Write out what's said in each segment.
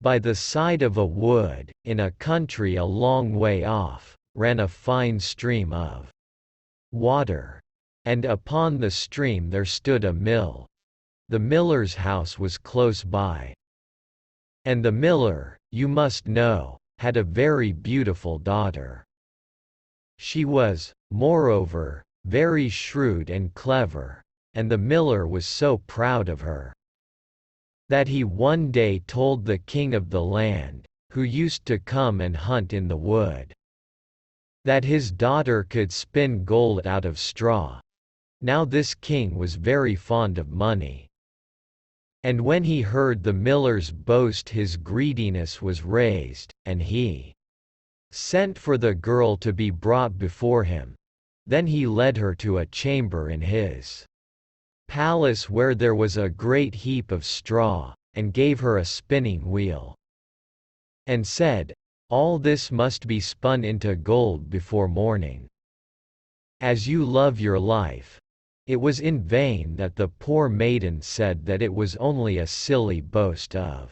By the side of a wood, in a country a long way off, ran a fine stream of water. And upon the stream there stood a mill. The miller's house was close by. And the miller, you must know, had a very beautiful daughter. She was, moreover, very shrewd and clever, and the miller was so proud of her that he one day told the king of the land, who used to come and hunt in the wood, that his daughter could spin gold out of straw. Now this king was very fond of money. And when he heard the miller's boast, his greediness was raised, and he sent for the girl to be brought before him. Then he led her to a chamber in his palace where there was a great heap of straw, and gave her a spinning wheel, and said, "All this must be spun into gold before morning. As you love your life." It was in vain that the poor maiden said that it was only a silly boast of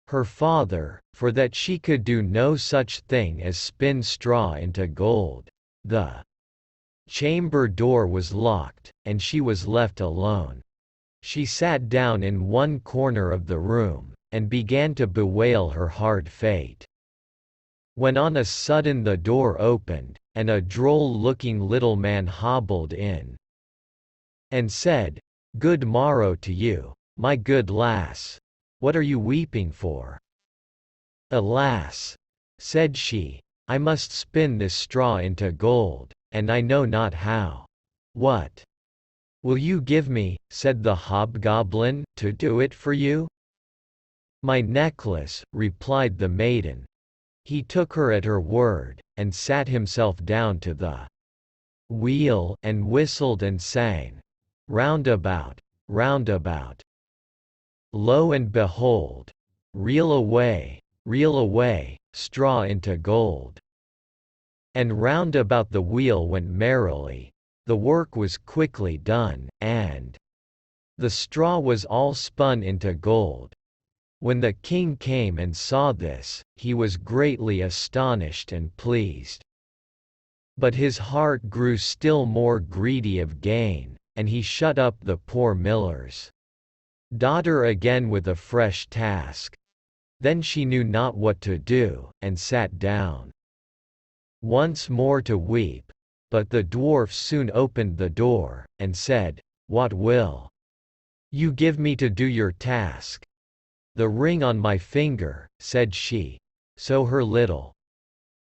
her father, for that she could do no such thing as spin straw into gold. The chamber door was locked, and she was left alone. She sat down in one corner of the room, and began to bewail her hard fate, when on a sudden the door opened, and a droll-looking little man hobbled in, and said, "Good morrow to you, my good lass. What are you weeping for?" "Alas," said she, "I must spin this straw into gold, and I know not how." "What will you give me," said the hobgoblin, "to do it for you?" "My necklace," replied the maiden. He took her at her word, and sat himself down to the wheel, and whistled and sang, "Round about, round about. Lo and behold, reel away, straw into gold." And round about the wheel went merrily. The work was quickly done, and the straw was all spun into gold. When the king came and saw this, he was greatly astonished and pleased. But his heart grew still more greedy of gain, and he shut up the poor miller's daughter again with a fresh task. Then she knew not what to do, and sat down once more to weep. But the dwarf soon opened the door, and said, "What will you give me to do your task?" "The ring on my finger," said she. So her little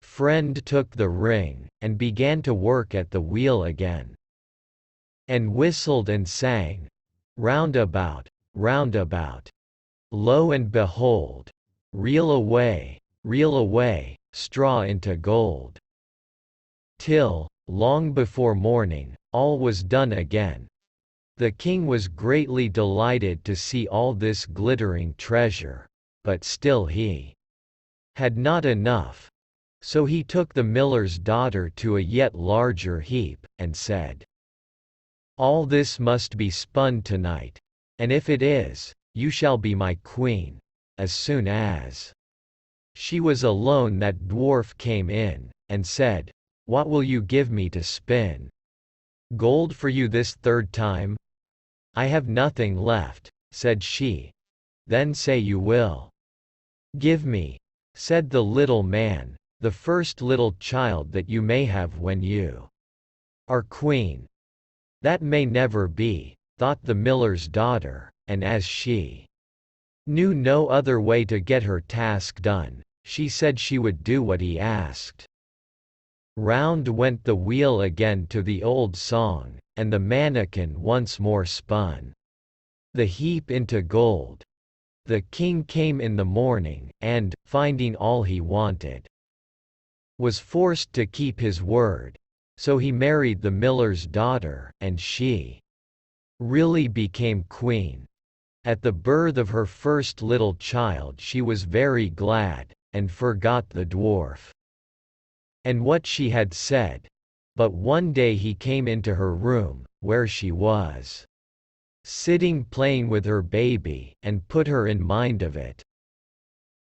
friend took the ring, and began to work at the wheel again, and whistled and sang, "Round about, round about. Lo and behold, reel away, straw into gold." Till, long before morning, all was done again. The king was greatly delighted to see all this glittering treasure, but still he had not enough. So he took the miller's daughter to a yet larger heap, and said, "All this must be spun tonight, and if it is, you shall be my queen." As soon as she was alone, that dwarf came in, and said, "What will you give me to spin gold for you this third time?" "I have nothing left," said she. "Then say you will give me," said the little man, "the first little child that you may have when you are queen." "That may never be," thought the miller's daughter, and as she knew no other way to get her task done, she said she would do what he asked. Round went the wheel again to the old song, and the mannikin once more spun the heap into gold. The king came in the morning, and, finding all he wanted, was forced to keep his word. So he married the miller's daughter, and she really became queen. At the birth of her first little child she was very glad, and forgot the dwarf and what she had said. But one day he came into her room, where she was sitting playing with her baby, and put her in mind of it.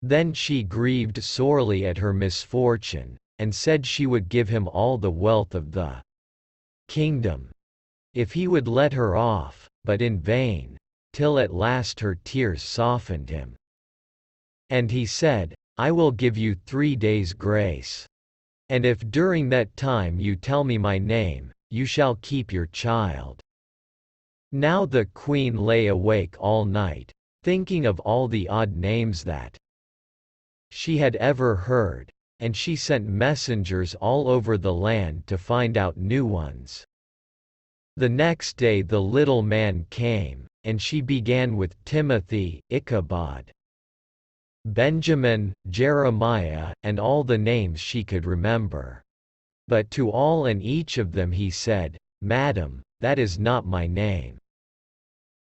Then she grieved sorely at her misfortune, and said she would give him all the wealth of the kingdom, if he would let her off, but in vain, till at last her tears softened him. And he said, I will give you 3 days' grace. And if during that time you tell me my name, you shall keep your child. Now the queen lay awake all night, thinking of all the odd names that she had ever heard, and she sent messengers all over the land to find out new ones. The next day the little man came, and she began with Timothy, Ichabod, Benjamin, Jeremiah, and all the names she could remember. But to all and each of them he said, Madam, that is not my name.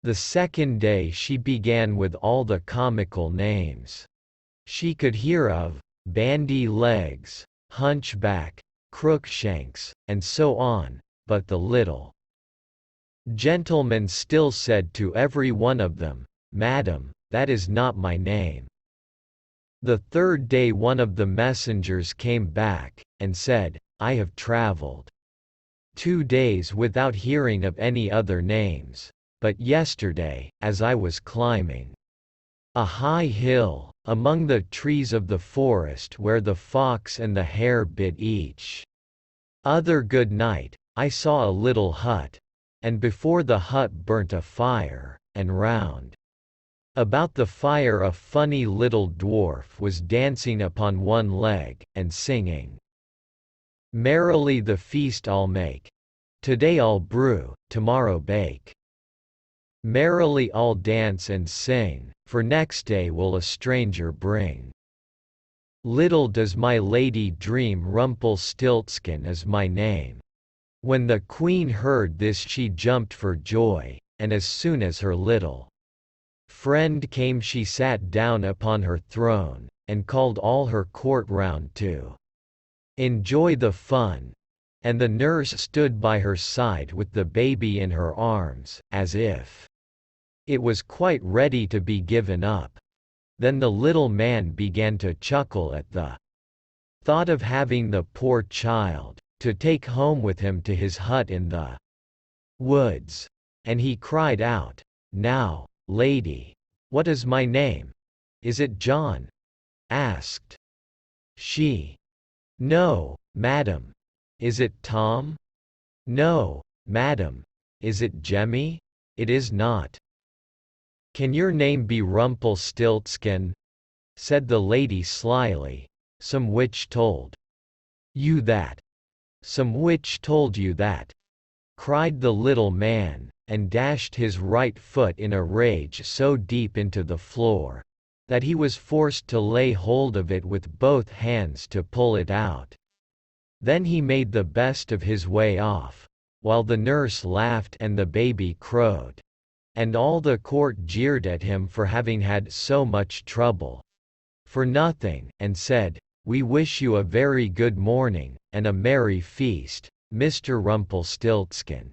The second day she began with all the comical names she could hear of, bandy legs, hunchback, crookshanks, and so on, but the little gentleman still said to every one of them, Madam, that is not my name. The third day one of the messengers came back, and said, I have travelled 2 days without hearing of any other names, but yesterday, as I was climbing a high hill, among the trees of the forest where the fox and the hare bit each other good night, I saw a little hut, and before the hut burnt a fire, and round about the fire a funny little dwarf was dancing upon one leg, and singing, Merrily the feast I'll make, today I'll brew, tomorrow bake. Merrily I'll dance and sing, for next day will a stranger bring. Little does my lady dream Rumpelstiltskin is my name. When the queen heard this she jumped for joy, and as soon as her little friend came she sat down upon her throne, and called all her court round to enjoy the fun, and the nurse stood by her side with the baby in her arms, as if it was quite ready to be given up. Then the little man began to chuckle at the thought of having the poor child to take home with him to his hut in the woods, and he cried out, Now, lady, what is my name? Is it John? Asked she. No, madam. Is it Tom? No, madam. Is it Jemmy? It is not. Can your name be Rumpelstiltskin? Said the lady slyly. Some witch told you that. Some witch told you that, cried the little man, and dashed his right foot in a rage so deep into the floor that he was forced to lay hold of it with both hands to pull it out. Then he made the best of his way off, while the nurse laughed and the baby crowed, and all the court jeered at him for having had so much trouble for nothing, and said, We wish you a very good morning, and a merry feast, Mr. Rumpelstiltskin.